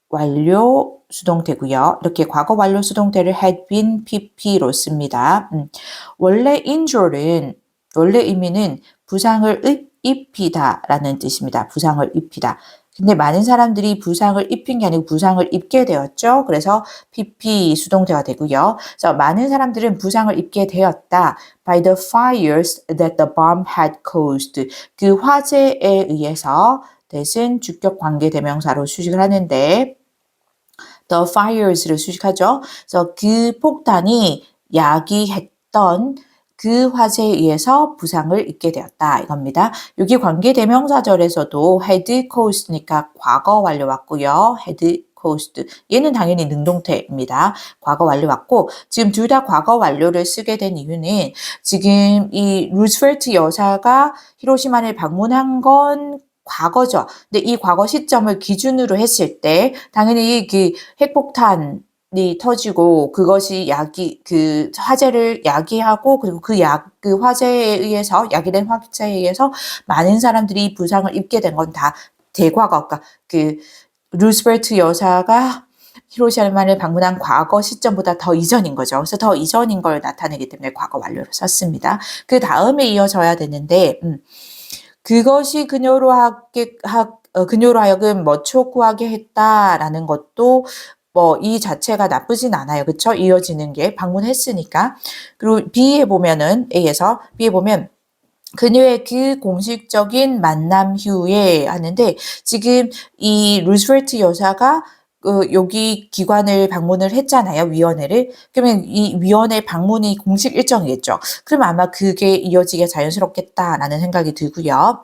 완료 수동태고요. 이렇게 과거 완료 수동태를 had been pp로 씁니다. 원래 injured은 원래 의미는 부상을 입히다 라는 뜻입니다. 부상을 입히다. 근데 많은 사람들이 부상을 입힌 게 아니고 부상을 입게 되었죠. 그래서 pp 수동태가 되고요. 그래서 많은 사람들은 부상을 입게 되었다. By the fires that the bomb had caused. 그 화재에 의해서 대신 주격 관계 대명사로 수식을 하는데 the fires를 수식하죠. 그래서 그 폭탄이 야기했던 그 화재에 의해서 부상을 입게 되었다 이겁니다. 여기 관계대명사절에서도 had caused니까 과거 완료 왔고요. had caused 얘는 당연히 능동태입니다. 과거 완료 왔고 지금 둘 다 과거 완료를 쓰게 된 이유는 지금 이 루스펠트 여사가 히로시마를 방문한 건 과거죠. 근데 이 과거 시점을 기준으로 했을 때 당연히 그 핵폭탄 이 터지고 그것이 그 화재를 야기하고 그리고 그 화재에 의해서 야기된 화재에 의해서 많은 사람들이 부상을 입게 된 건 다 대과거, 그러니까 그 루스벨트 여사가 히로시마를 방문한 과거 시점보다 더 이전인 거죠. 그래서 더 이전인 걸 나타내기 때문에 과거 완료로 썼습니다. 그 다음에 이어져야 되는데 그것이 그녀로 하여금 뭐 촉구하게 했다라는 것도 뭐 이 자체가 나쁘진 않아요. 그쵸? 이어지는 게 방문했으니까. 그리고 B에 보면은 A에서 B에 보면 그녀의 그 공식적인 만남 후에 하는데 지금 이 루스펠트 여사가 여기 기관을 방문을 했잖아요. 위원회를. 그러면 이 위원회 방문이 공식 일정이겠죠. 그럼 아마 그게 이어지기가 자연스럽겠다라는 생각이 들고요.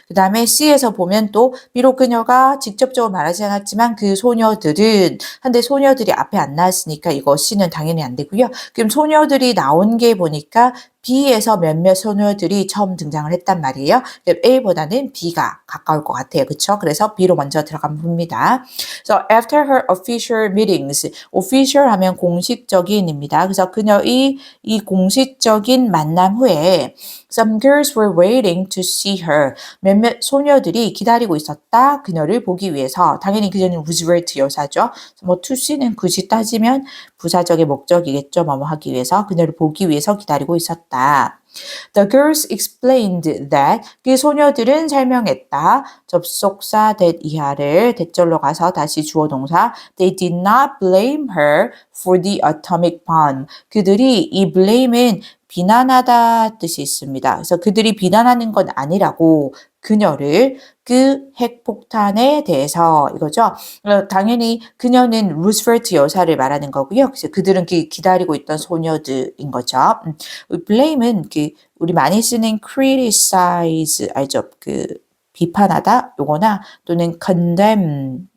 그 다음에 C에서 보면 또 비록 그녀가 직접적으로 말하지 않았지만 그 소녀들은 한데 소녀들이 앞에 안 나왔으니까 이거 C는 당연히 안 되고요. 그럼 소녀들이 나온 게 보니까 B에서 몇몇 소녀들이 처음 등장을 했단 말이에요. A보다는 B가 가까울 것 같아요. 그쵸? 그래서 B로 먼저 들어가 봅니다. So after her official meetings, official 하면 공식적인입니다. 그래서 그녀의 이 공식적인 만남 후에 some girls were waiting to see her. 몇몇 소녀들이 기다리고 있었다. 그녀를 보기 위해서. 당연히 그녀는 루즈벨트 여사죠. 뭐 to see는 굳이 따지면 부사적의 목적이겠죠. 뭐뭐 하기 위해서. 그녀를 보기 위해서 기다리고 있었다. The girls explained that 그 소녀들은 설명했다. 접속사 that 이하를 대절로 가서 다시 주어 동사 They did not blame her for the atomic bomb. 그들이 이 blame은 비난하다 뜻이 있습니다. 그래서 그들이 비난하는 건 아니라고 그녀를 그 핵폭탄에 대해서 이거죠. 당연히 그녀는 루스펠트 여사를 말하는 거고요. 그래서 그들은 기다리고 있던 소녀들인 거죠. blame은 우리 많이 쓰는 criticize 알죠? 비판하다 요거나 또는 condemn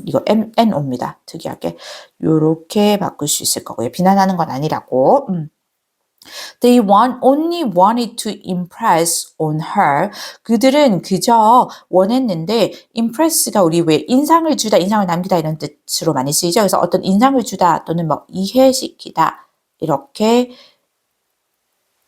이거 NO입니다. 특이하게 요렇게 바꿀 수 있을 거고요. 비난하는 건 아니라고. only wanted to impress on her. 그들은 그저 원했는데 impress가 우리 왜 인상을 주다, 인상을 남기다 이런 뜻으로 많이 쓰이죠. 그래서 어떤 인상을 주다 또는 뭐 이해시키다 이렇게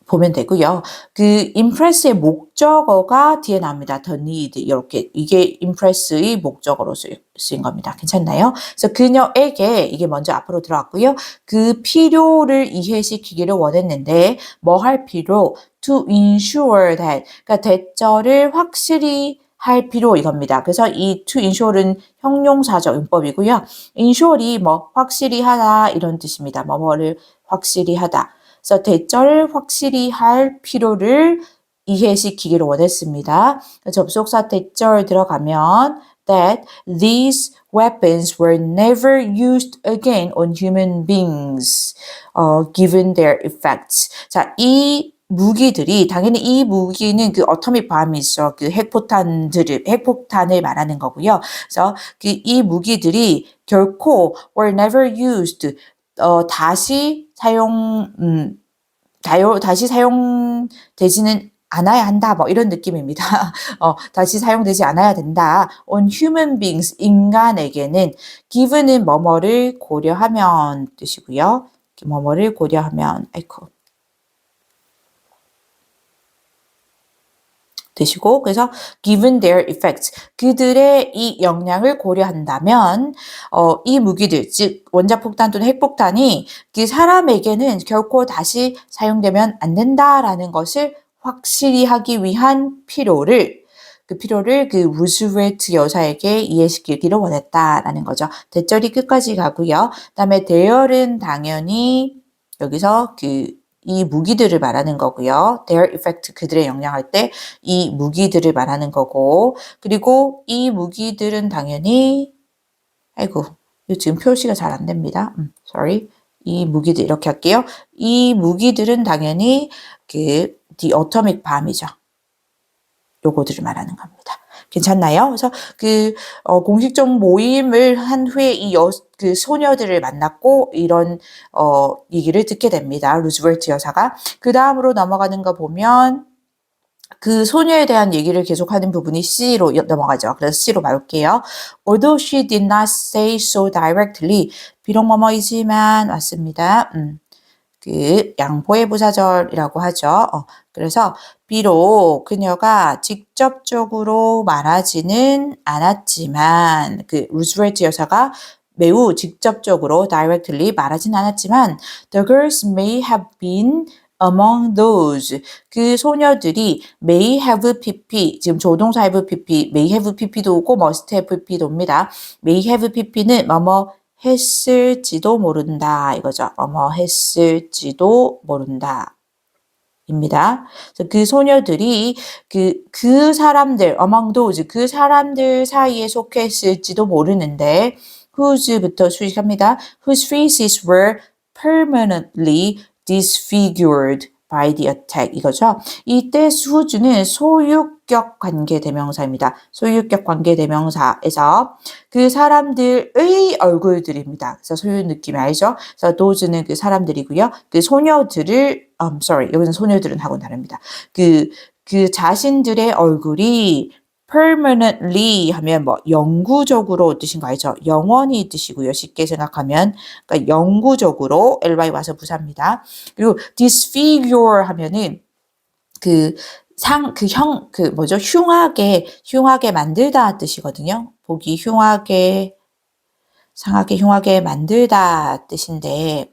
보면 되고요. 그 impress의 목적어가 뒤에 나옵니다. the need 이렇게 이게 impress의 목적어로 쓰인 겁니다. 괜찮나요? 그래서 그녀에게 이게 먼저 앞으로 들어갔고요. 그 필요를 이해시키기를 원했는데 뭐 할 필요? to ensure that 그러니까 대절을 확실히 할 필요 이겁니다. 그래서 이 to ensure는 형용사적 용법이고요. ensure이 뭐 확실히 하다 이런 뜻입니다. 뭐뭐를 확실히 하다. 그래서 대절을 확실히 할 필요를 이해시키기를 원했습니다. 접속사 대절 들어가면 that these weapons were never used again on human beings, given their effects. 자, 이 무기들이 당연히 이 무기는 그 어토믹 밤이 있어 그 핵폭탄을 말하는 거고요. 그래서 그 이 무기들이 결코 were never used 다시 다시 사용되지는 않아야 한다. 뭐 이런 느낌입니다. 다시 사용되지 않아야 된다. On human beings, 인간에게는 given은 뭐뭐를 고려하면 뜻이고요. 뭐뭐를 고려하면, 되시고 그래서 given their effects 그들의 이 영향을 고려한다면 이 무기들 즉 원자폭탄 또는 핵폭탄이 그 사람에게는 결코 다시 사용되면 안 된다라는 것을 확실히 하기 위한 그 필요를 그 루즈벨트 여사에게 이해시키기를 원했다라는 거죠. 대절이 끝까지 가고요. 그다음에 대열은 당연히 여기서 이 무기들을 말하는 거고요. Their effect 그들의 영향할 때 이 무기들을 말하는 거고 그리고 이 무기들은 당연히 이거 지금 표시가 잘 안 됩니다. sorry. 이 무기들 이렇게 할게요. 이 무기들은 당연히 the atomic bomb이죠. 요거들을 말하는 겁니다. 괜찮나요? 그래서 공식적 모임을 한 후에 그 소녀들을 만났고 이런 얘기를 듣게 됩니다. 루즈벨트 여사가. 그 다음으로 넘어가는 거 보면 그 소녀에 대한 얘기를 계속하는 부분이 C로 넘어가죠. 그래서 C로 말게요. Although she did not say so directly. 비록 뭐뭐이지만 왔습니다. 양보의 부사절이라고 하죠. 그래서 비록 그녀가 직접적으로 말하지는 않았지만 루즈벨트 여사가 매우 직접적으로 directly 말하진 않았지만 the girls may have been among those 그 소녀들이 may have pp 지금 조동사 have pp may have pp도 오고 must have pp도 옵니다. may have pp는 뭐뭐 했을지도 모른다 이거죠. 뭐뭐 했을지도 모른다. 입니다. 그래서 그 소녀들이 그 사람들 among those 그 사람들 사이에 속했을지도 모르는데 whose부터 수식합니다. whose faces were permanently disfigured by the attack 이거죠. 이때 whose는 소유격 관계대명사입니다. 소유격 관계대명사에서 그 사람들의 얼굴들입니다. 그래서 소유 느낌이 알죠? 그래서 those는 그 사람들이고요. 그 소녀들을 여기서 소녀들은 하고 다릅니다. 그 자신들의 얼굴이 permanently 하면 뭐 영구적으로 뜻인 거 알죠? 영원히 뜻이고요. 쉽게 생각하면 그러니까 영구적으로 ly 와서 부사입니다. 그리고 disfigure 하면은 흉하게 만들다 뜻이거든요. 보기 흉하게 상하게 흉하게 만들다 뜻인데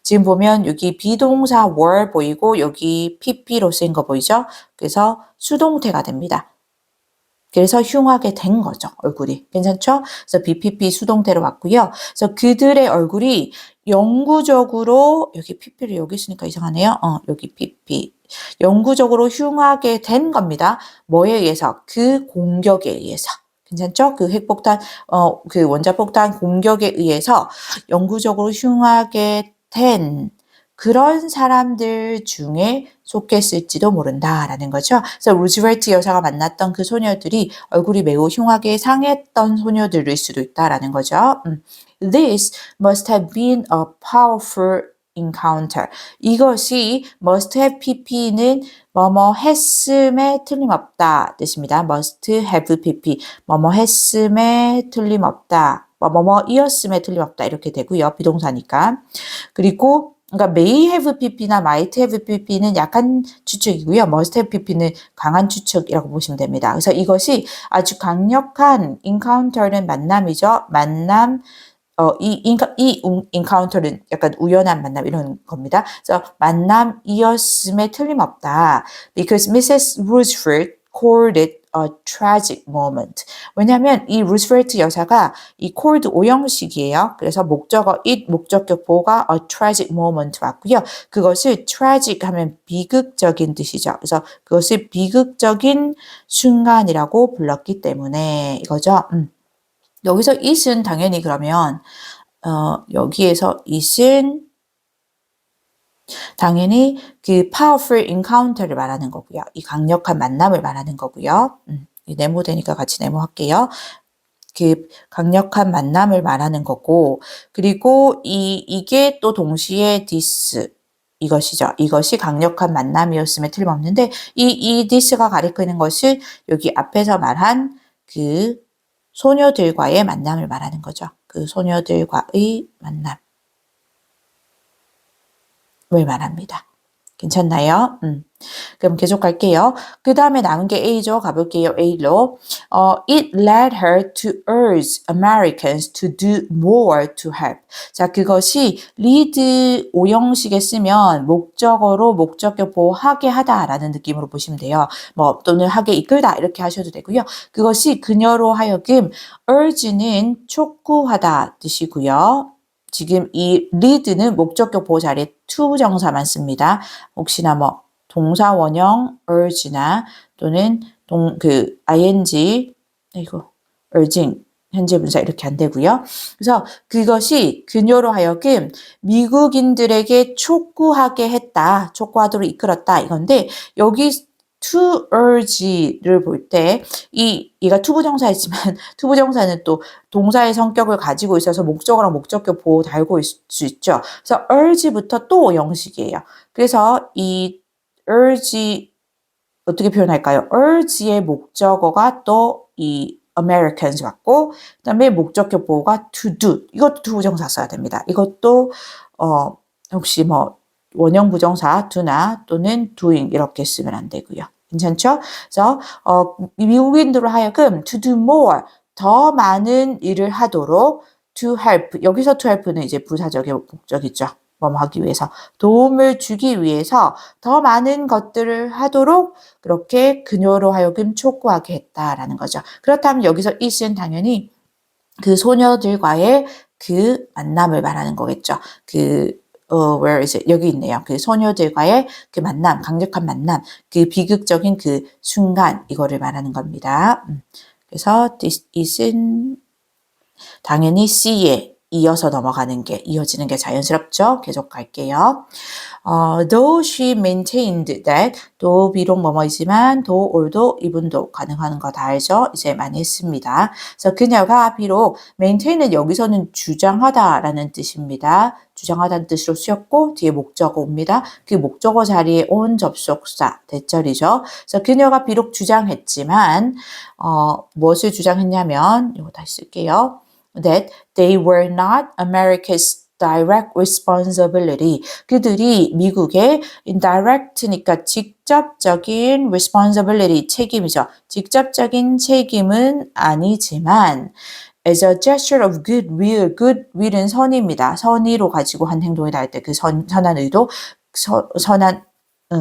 지금 보면 여기 비동사 were 보이고 여기 pp로 쓰인 거 보이죠? 그래서 수동태가 됩니다. 그래서 흉하게 된 거죠. 얼굴이. 괜찮죠? 그래서 BPP 수동태로 왔고요. 그래서 그들의 얼굴이 영구적으로 여기 PP를 여기 있으니까 이상하네요. 여기 PP. 영구적으로 흉하게 된 겁니다. 뭐에 의해서? 그 공격에 의해서. 괜찮죠? 그 핵폭탄, 그 원자폭탄 공격에 의해서 영구적으로 흉하게 된 그런 사람들 중에 속했을지도 모른다라는 거죠. 그래서 루즈벨트 여사가 만났던 그 소녀들이 얼굴이 매우 흉하게 상했던 소녀들일 수도 있다라는 거죠. This must have been a powerful encounter. 이것이 must have pp는 뭐뭐 했음에 틀림없다 뜻입니다. must have pp 뭐뭐 했음에 틀림없다. 뭐뭐이었음에 틀림없다 이렇게 되고요. 비동사니까. 그리고 그러니까 may have pp나 might have pp는 약한 추측이고요. must have pp는 강한 추측이라고 보시면 됩니다. 그래서 이것이 아주 강력한 encounter는 만남이죠. 만남 이 encounter는 약간 우연한 만남 이런 겁니다. 그래서 만남이었음에 틀림없다. Because Mrs. Roosevelt called it a tragic moment. 왜냐하면 이 루스벨트 여사가 이 called 오형식이에요. 그래서 목적어 it 목적격 보호가 a tragic moment 왔고요. 그것을 tragic 하면 비극적인 뜻이죠. 그래서 그것을 비극적인 순간이라고 불렀기 때문에 이거죠. 여기서 it은 당연히 그러면 여기에서 it은 당연히 그 powerful encounter를 말하는 거고요. 이 강력한 만남을 말하는 거고요. 네모되니까 같이 네모할게요. 그 강력한 만남을 말하는 거고 그리고 이게 또 동시에 this 이것이죠. 이것이 강력한 만남이었음에 틀림없는데 이 this가 가리키는 것을 여기 앞에서 말한 그 소녀들과의 만남을 말하는 거죠. 그 소녀들과의 만남을 말합니다. 괜찮나요? 그럼 계속 갈게요. 그 다음에 남은 게 A죠. 가볼게요. A로. It led her to urge Americans to do more to help. 자, 그것이 lead 오형식에 쓰면 목적어로 목적격 보호하게 하다라는 느낌으로 보시면 돼요. 뭐 또는 하게 이끌다 이렇게 하셔도 되고요. 그것이 그녀로 하여금 urge는 촉구하다 뜻이고요. 지금 이 lead는 목적격 보호 자리에 to 정사만 씁니다. 혹시나 뭐 동사 원형 urge나 또는 ing urging 현재 분사 이렇게 안 되고요. 그래서 그것이 그녀로 하여금 미국인들에게 촉구하게 했다. 촉구하도록 이끌었다. 이건데 여기 to urge를 볼 때 얘가 투부정사이지만 투부정사는 또 동사의 성격을 가지고 있어서 목적어랑 목적격 보호 달고 있을 수 있죠. 그래서 urge부터 또 형식이에요. 그래서 이 urge 어떻게 표현할까요? urge의 목적어가 또 이 Americans 같고 그다음에 목적격 보호가 to do 이것도 투부정사 써야 됩니다. 이것도 혹시 뭐 원형 부정사 do나 또는 doing 이렇게 쓰면 안 되고요. 괜찮죠? 그래서 미국인들로 하여금 to do more 더 많은 일을 하도록 to help 여기서 to help는 이제 부사적의 목적이죠. 뭐 하기 위해서 도움을 주기 위해서 더 많은 것들을 하도록 그렇게 그녀로 하여금 촉구하게 했다라는 거죠. 그렇다면 여기서 it은 당연히 그 소녀들과의 그 만남을 말하는 거겠죠. where is it? 여기 있네요. 그 소녀들과의 그 만남, 강력한 만남, 그 비극적인 그 순간 이거를 말하는 겁니다. 그래서 this is은 당연히 C에 이어서 넘어가는 게 이어지는 게 자연스럽죠. 계속 갈게요. Though she maintained that 또 비록 뭐뭐이지만 though, although, even도 가능한 거 다 알죠? 이제 많이 했습니다. 그래서 그녀가 비록 maintain은 여기서는 주장하다라는 뜻입니다. 주장하다는 뜻으로 쓰였고 뒤에 목적어 옵니다. 그 목적어 자리에 온 접속사 대절이죠. 그래서 그녀가 비록 주장했지만 무엇을 주장했냐면 이거 다시 쓸게요. That they were not America's direct responsibility. 그들이 미국의 indirect니까 직접적인 responsibility 책임이죠. 직접적인 책임은 아니지만 as a gesture of goodwill, goodwill은 선의입니다. 선의로 가지고 한 행동이다 할 때 그 선한 의도,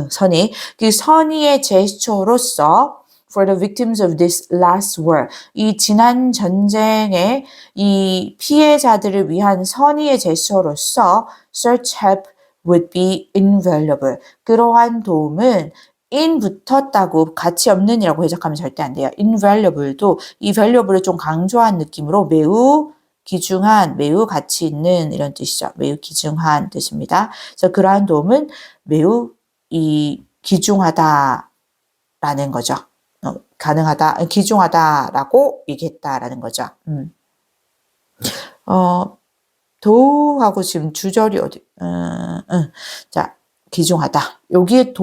선의, 그 선의의 제스처로서 for the victims of this last war. 이 지난 전쟁의 이 피해자들을 위한 선의의 제스처로서 such help would be invaluable. 그러한 도움은 in 붙었다고 가치 없는이라고 해석하면 절대 안 돼요. invaluable도 이 valuable을 좀 강조한 느낌으로 매우 귀중한, 매우 가치 있는 이런 뜻이죠. 매우 귀중한 뜻입니다. 그래서 그러한 도움은 매우 귀중하다라는 거죠. 가능하다, 귀중하다라고 얘기했다라는 거죠. 도하고 지금 주절이 어디, 자, 귀중하다. 여기에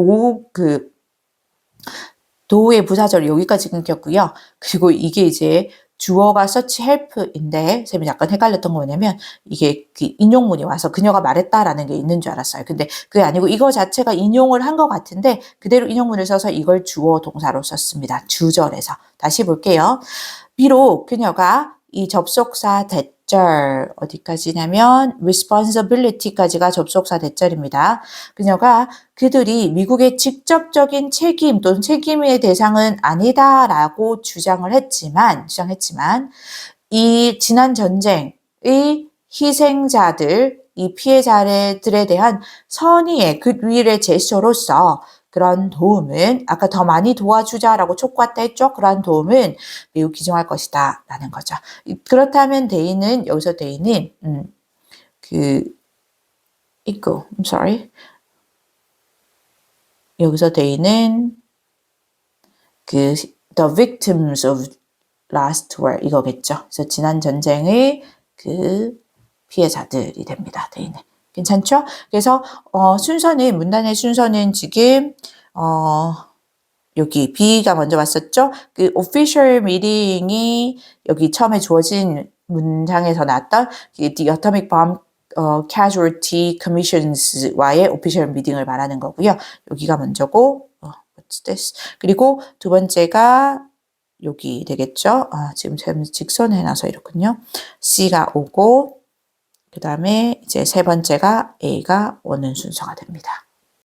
도의 부사절 여기까지 끊겼고요. 그리고 이게 이제 주어가 such help인데 쌤이 약간 헷갈렸던 거 뭐냐면 이게 그 인용문이 와서 그녀가 말했다라는 게 있는 줄 알았어요. 근데 그게 아니고 이거 자체가 인용을 한 것 같은데 그대로 인용문을 써서 이걸 주어 동사로 썼습니다. 주절에서. 다시 볼게요. 비록 그녀가 이 접속사 대절 어디까지냐면 responsibility까지가 접속사 대절입니다. 그들이 미국의 직접적인 책임 또는 책임의 대상은 아니다라고 주장했지만 이 지난 전쟁의 희생자들, 이 피해자들에 대한 선의의 굿윌의 제스처로서 그런 도움은 아까 더 많이 도와주자라고 촉구했다 했죠. 그러한 도움은 매우 귀중할 것이다 라는 거죠. 그렇다면 대인은 여기서 대인은 여기서 대인은 the victims of last war 이거겠죠. 그래서 지난 전쟁의 그 피해자들이 됩니다. 대인은. 괜찮죠? 그래서 순서는 문단의 순서는 지금 여기 B가 먼저 왔었죠? 그 official meeting이 여기 처음에 주어진 문장에서 나왔던 the atomic bomb casualty commissions와의 official meeting을 말하는 거고요. 여기가 먼저고 what's this? 그리고 두 번째가 여기 되겠죠? 지금 직선 해놔서 이렇군요. C가 오고 그 다음에 이제 세 번째가 A가 오는 순서가 됩니다.